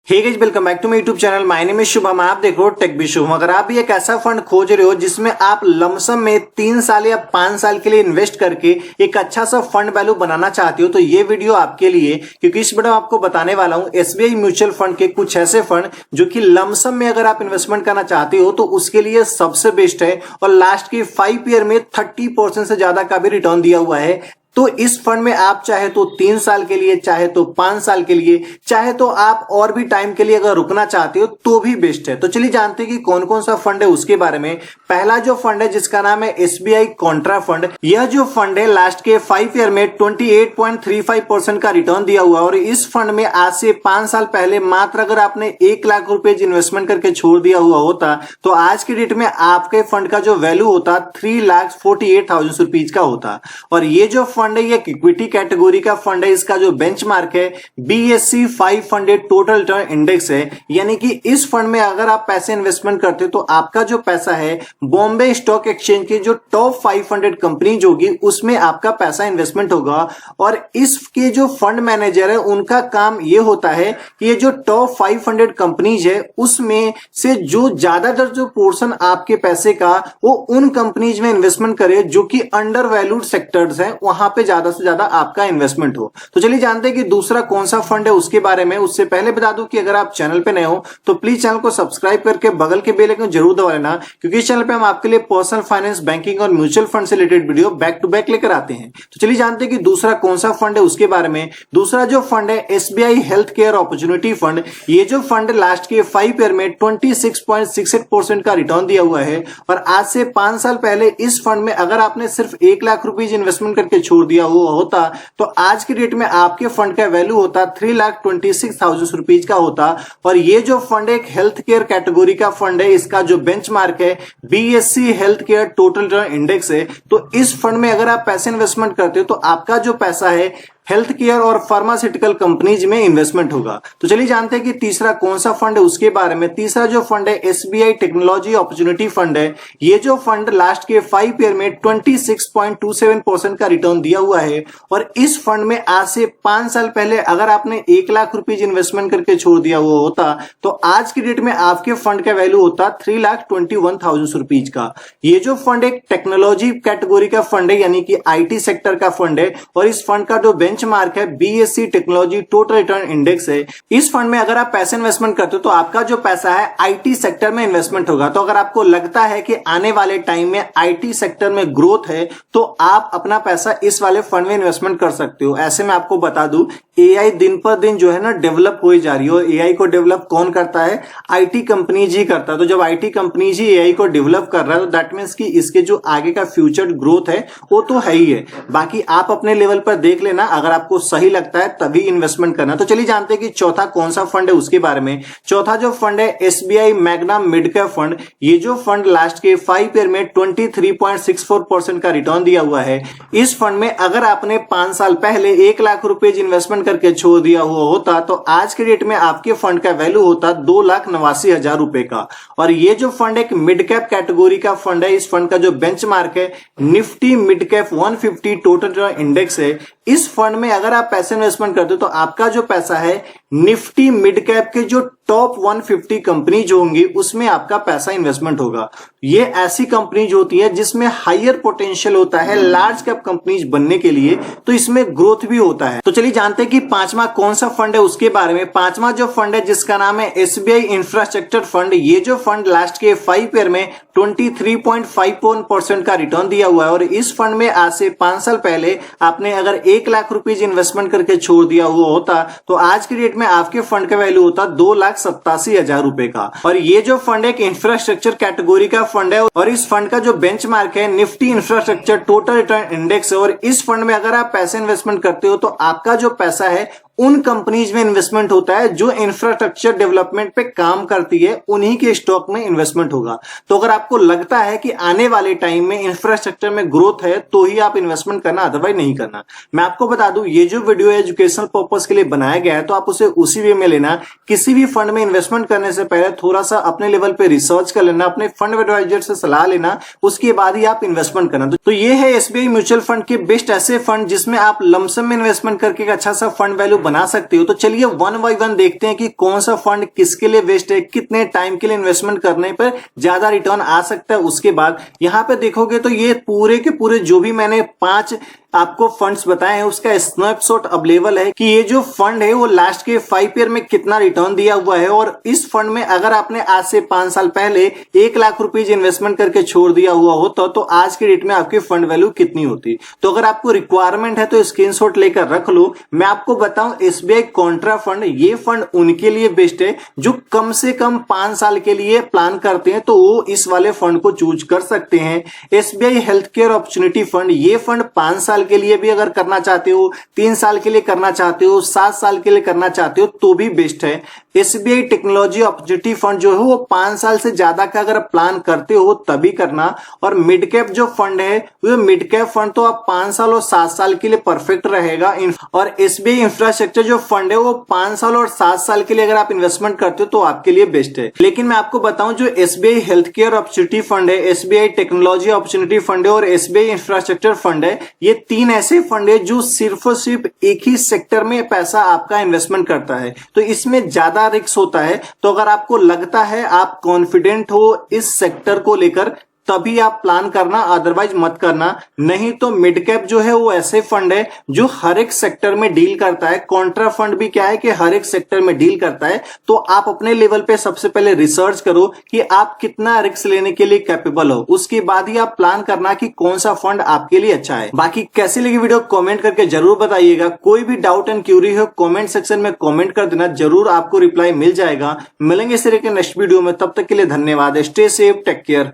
Hey guys, welcome back to my YouTube channel. My name is Shubham. आप देख रहे हो टेक बी शुभम। अगर आप भी एक ऐसा फंड खोज रहे हो जिसमें आप लमसम में 3 साल या 5 साल के लिए इन्वेस्ट करके एक अच्छा सा फंड वैल्यू बनाना चाहते हो तो ये वीडियो आपके लिए, क्योंकि इस वीडियो में आपको बताने वाला हूं एसबीआई म्यूचुअल फंड के कुछ ऐसे फंड जो कि लमसम में अगर आप इन्वेस्टमेंट करना चाहते हो तो उसके लिए सबसे बेस्ट है और लास्ट के 5 ईयर में 30% से ज्यादा का भी रिटर्न दिया हुआ है। तो इस फंड में आप चाहे तो 3 साल के लिए, चाहे तो 5 साल के लिए, चाहे तो आप और भी टाइम के लिए अगर रुकना चाहते हो तो भी बेस्ट है। तो चलिए जानते हैं कि कौन कौन सा फंड है उसके बारे में। पहला जो फंड है जिसका नाम है एसबीआई कॉन्ट्रा फंड। यह जो फंड है लास्ट के 5 ईयर में 28.35% का रिटर्न दिया हुआ है और इस फंड में आज से 5 साल पहले मात्र अगर आपने 1 लाख रुपए इन्वेस्टमेंट करके छोड़ दिया हुआ होता तो आज की डेट में आपके फंड का जो वैल्यू होता 3,48,000 रुपीज का होता। और ये जो फंड है ये इक्विटी कैटेगरी का फंड है। इसका जो बेंचमार्क है BSE 500 टोटल रिटर्न इंडेक्स है, यानी कि इस फंड में अगर आप पैसे इन्वेस्टमेंट करते हो तो आपका जो पैसा है बॉम्बे स्टॉक एक्सचेंज की जो टॉप 500 कंपनीज होगी उसमें आपका पैसा इन्वेस्टमेंट होगा। और इसके जो फंड मैनेजर है उनका काम ये होता है कि ये जो टॉप 500 कंपनीज है उसमें से जो ज्यादातर जो पोर्शन आपके पैसे का वो उन कंपनीज में इन्वेस्टमेंट करे जो कि अंडर वैल्यूड सेक्टर्स है, वहां पे ज्यादा से ज्यादा आपका इन्वेस्टमेंट हो। तो चलिए जानते हैं कि दूसरा कौन सा फंड है उसके बारे में। उससे पहले बता दूं कि अगर आप चैनल पे नए हो तो प्लीज चैनल को सब्सक्राइब करके बगल के बेल आइकन जरूर दबा लेना, क्योंकि इस चैनल पे हम आपके लिए पर्सनल फाइनेंस, बैंकिंग और म्यूचुअल फंड से related video back to back लेकर आते हैं। तो चलिए जानते हैं कि दूसरा कौन सा फंड है उसके बारे में। दूसरा जो फंड है SBI health care opportunity fund. ये जो फंड लास्ट के 5 ईयर में 26.68% का रिटर्न दिया हुआ है और आज से 5 साल पहले इस फंड में अगर आपने सिर्फ 1 लाख रुपीज इन्वेस्टमेंट करके छोड़ दिया हुआ होता तो आज की डेट में आपके फंड का वैल्यू होता 3,26,000 रुपीज का होता। और ये जो फंड एक हेल्थ केयर कैटेगरी का फंड है, इसका जो बेंचमार्क है BSE health care total return index है। तो इस फंड में अगर आप पैसे इन्वेस्टमेंट करते हो तो आपका जो पैसा है हेल्थ केयर और फार्मास्यूटिकल कंपनीज में इन्वेस्टमेंट होगा। तो चलिए जानते हैं कि तीसरा कौन सा फंड है उसके बारे में। तीसरा जो फंड है एसबीआई टेक्नोलॉजी अपॉर्चुनिटी फंड है। ये जो फंड लास्ट के 5 ईयर में 26.27% का रिटर्न दिया हुआ है और इस फंड में आज से 5 साल पहले अगर आपने 1 लाख रुपीज इन्वेस्टमेंट करके छोड़ दिया हुआ होता तो आज की डेट में आपके फंड का वैल्यू होता 3,21,000 रुपीज का। ये जो फंड एक टेक्नोलॉजी कैटेगरी का फंड है, यानी कि IT सेक्टर का फंड है और इस फंड का जो बेंचमार्क है BSE technology total return index है। इस फंड में अगर आप पैसे इन्वेस्टमेंट करते हो तो आपका जो पैसा है IT सेक्टर में इन्वेस्टमेंट होगा। तो अगर आपको लगता है कि आने वाले टाइम में IT सेक्टर में ग्रोथ है तो आप अपना पैसा इस वाले फंड में इन्वेस्टमेंट कर सकते हो। ऐसे में आपको बता दूं AI दिन पर दिन जो है ना डेवलप हो जा रही है और AI को डेवलप कौन करता है? IT कंपनीज ही करता है। तो जब IT कंपनीज ही AI को डेवलप कर रहा है तो दैट मीन्स कि इसके जो आगे का फ्यूचर ग्रोथ है वो तो है ही है। बाकी आप अपने लेवल पर देख लेना, अगर आपको सही लगता है तभी इन्वेस्टमेंट करना। तो चलिए जानते हैं कि चौथा कौन सा फंड है उसके बारे में। चौथा जो फंड है SBI Magna mid cap fund. ये जो फंड लास्ट के 5 ईयर में 23.64% का रिटर्न दिया हुआ है। इस फंड में अगर आपने 5 साल पहले 1 लाख रुपए इन्वेस्टमेंट करके छोड़ दिया हुआ होता तो आज के डेट में आपके फंड का वैल्यू होता 2,89,000 रुपए का। और ये जो फंड एक मिड कैप कैटेगरी का फंड है, इस फंड का जो बेंचमार्क है Nifty mid cap 150 total return index है। इस फंड में अगर आप पैसे इन्वेस्टमेंट करते हो तो आपका जो पैसा है निफ्टी मिड कैप के जो टॉप 150 कंपनी जो होंगी उसमें आपका पैसा इन्वेस्टमेंट होगा। ये ऐसी कंपनीज होती है जिसमें हायर पोटेंशियल होता है लार्ज कैप कंपनीज बनने के लिए, तो इसमें ग्रोथ भी होता है। तो चलिए जानते हैं कि पांचवा कौन सा फंड है उसके बारे में। पांचवा जो फंड है जिसका नाम है एसबीआई इंफ्रास्ट्रक्चर फंड। ये जो फंड लास्ट के 5 ईयर में 23.51% का रिटर्न दिया हुआ है और इस फंड में आज से 5 साल पहले आपने अगर 1 लाख रुपीज इन्वेस्टमेंट करके छोड़ दिया हुआ होता तो आज की डेट में आपके फंड का वैल्यू होता 2,87,000 रुपए का। और ये जो फंड एक इंफ्रास्ट्रक्चर कैटेगरी का फंड है और इस फंड का जो बेंचमार्क है Nifty infrastructure total return index है। और इस फंड में अगर आप पैसे इन्वेस्टमेंट करते हो तो आपका जो पैसा है उन कंपनीज में इन्वेस्टमेंट होता है जो इंफ्रास्ट्रक्चर डेवलपमेंट पे काम करती है, उन्हीं के स्टॉक में इन्वेस्टमेंट होगा। तो अगर आपको लगता है कि आने वाले टाइम में इंफ्रास्ट्रक्चर में ग्रोथ है तो ही आप इन्वेस्टमेंट करना, अदरवाइज नहीं करना। मैं आपको बता दूं ये जो वीडियो एजुकेशनल पर्पस के लिए बनाया गया है तो आप उसे उसी वे में लेना। किसी भी फंड में इन्वेस्टमेंट करने से पहले थोड़ा सा अपने लेवल पे रिसर्च कर लेना, अपने फंड एडवाइजर से सलाह लेना, उसके बाद ही आप इन्वेस्टमेंट करना। तो ये है एसबीआई म्यूचुअल फंड के बेस्ट ऐसे फंड जिसमें आप लमसम में इन्वेस्टमेंट करके एक अच्छा सा फंड वैल्यू बना सकते हो। तो चलिए वन बाय वन देखते हैं कि कौन सा फंड किसके लिए बेस्ट है, कितने टाइम के लिए इन्वेस्टमेंट करने पर ज्यादा रिटर्न आ सकता है। उसके बाद यहाँ पे देखोगे तो ये पूरे के पूरे जो भी मैंने 5 आपको फंड्स बताए हैं उसका स्नैपशॉट अवेलेबल है कि ये जो फंड है वो लास्ट के 5 ईयर में कितना रिटर्न दिया हुआ है। और इस फंड में अगर आपने आज से 5 साल पहले 1 लाख रुपीज इन्वेस्टमेंट करके छोड़ दिया हुआ होता तो आज के डेट में आपकी फंड वैल्यू कितनी होती। तो अगर आपको रिक्वायरमेंट है तो स्क्रीनशॉट लेकर रख लो। मैं आपको बताऊं एसबीआई कॉन्ट्रा फंड, ये फंड उनके लिए बेस्ट है जो कम से कम 5 साल के लिए प्लान करते हैं, तो वो इस वाले फंड को चूज कर सकते हैं। SBI health care opportunity fund, ये फंड 5 साल के लिए भी अगर करना चाहते हो, 3 साल के लिए करना चाहते हो, 7 साल के लिए करना चाहते हो तो भी बेस्ट है। एसबीआई टेक्नोलॉजी अपॉर्चुनिटी फंड जो है वो 5 साल से ज्यादा का अगर प्लान करते हो तभी करना। और मिड कैप जो फंड है वो मिड कैप फंड तो आप 5 साल और 7 साल के लिए परफेक्ट रहेगा। और एसबीआई इंफ्रास्ट्रक्चर जो फंड है वो 5 साल और 7 साल के लिए अगर आप इन्वेस्टमेंट करते हो तो आपके लिए बेस्ट है। लेकिन मैं आपको बताऊं जो SBI health care opportunity fund है, एसबीआई टेक्नोलॉजी अपॉर्चुनिटी फंड है और एसबीआई इंफ्रास्ट्रक्चर फंड है, ये 3 ऐसे फंड है जो सिर्फ और सिर्फ एक ही सेक्टर में पैसा आपका इन्वेस्टमेंट करता है, तो इसमें ज्यादा रिस्क होता है। तो अगर आपको लगता है आप कॉन्फिडेंट हो इस सेक्टर को लेकर तभी आप प्लान करना, अदरवाइज मत करना। नहीं तो मिड कैप जो है वो ऐसे फंड है जो हर एक सेक्टर में डील करता है। कॉन्ट्रा फंड भी क्या है कि हर एक सेक्टर में डील करता है। तो आप अपने लेवल पे सबसे पहले रिसर्च करो कि आप कितना रिस्क लेने के लिए कैपेबल हो, उसके बाद ही आप प्लान करना कि कौन सा फंड आपके लिए अच्छा है। बाकी कैसी लगी वीडियो कॉमेंट करके जरूर बताइएगा। कोई भी डाउट एंड क्यूरी हो कॉमेंट सेक्शन में कॉमेंट कर देना, जरूर आपको रिप्लाई मिल जाएगा। मिलेंगे इस तरह के नेक्स्ट वीडियो में, तब तक के लिए धन्यवाद। Stay safe, take care.